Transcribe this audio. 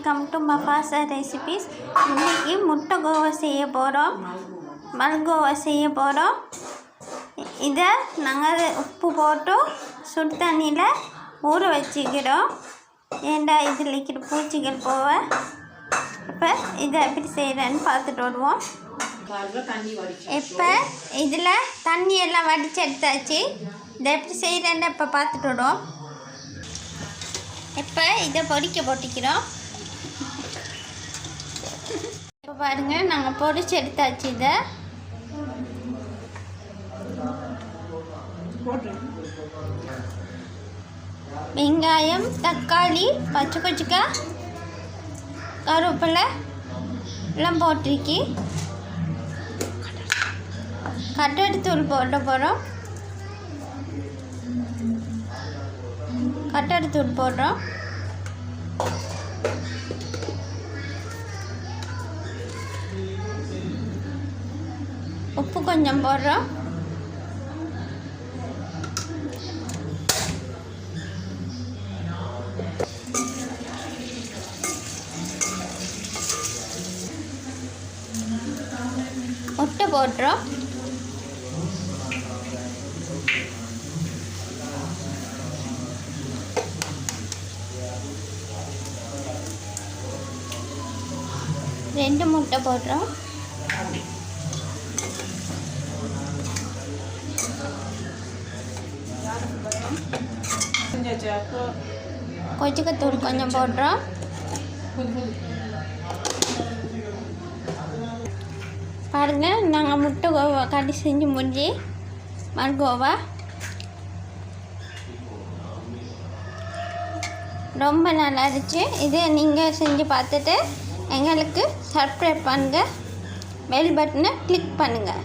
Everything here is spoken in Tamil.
Welcome to மஃபாசா recipes. இன்றைக்கி முட்டைகோவா செய்ய போகிறோம், மல்கோவா செய்ய போகிறோம். இதை நாங்கள் உப்பு போட்டு சுடு தண்ணியில் ஊற வச்சுக்கிறோம். ஏண்டா இதில் இருக்கிற பூச்சிகள் போக. இப்போ இதை எப்படி செய்கிறேன்னு பார்த்துட்டு வருவோம். இப்போ இதில் தண்ணியெல்லாம் வடித்து எடுத்தாச்சு. இதை எப்படி செய்கிறேன்னு இப்போ பார்த்துட்டு வருவோம். இப்போ இதை பொரிக்க போட்டிக்கிறோம். இப்போ பாருங்கள், நாங்கள் பொரிச்சு எடுத்தாச்சு. இதை வெங்காயம், தக்காளி, பச்சை கொச்சிக்காய், கருவேப்பிலை எல்லாம் போட்டிருக்கி. கட்டரி தூள் போட போகிறோம். கட்டரி தூள் போடுறோம். உப்பு கொஞ்சம் போடுறோம். முட்டை போடுறோம். ரெண்டு முட்டை போடுறோம். கொச்சிக்கத்தூள் கொஞ்சம் போடுறோம். பாருங்கள், நாங்கள் முட்டை கோவா கட்டி செஞ்சு முடிஞ்சு மல்கோவா ரொம்ப நல்லா இருந்துச்சு. இதை நீங்கள் செஞ்சு பார்த்துட்டு எங்களுக்கு சப்ஸ்கிரைப் பண்ணுங்கள், பெல் பட்டனை கிளிக் பண்ணுங்கள்.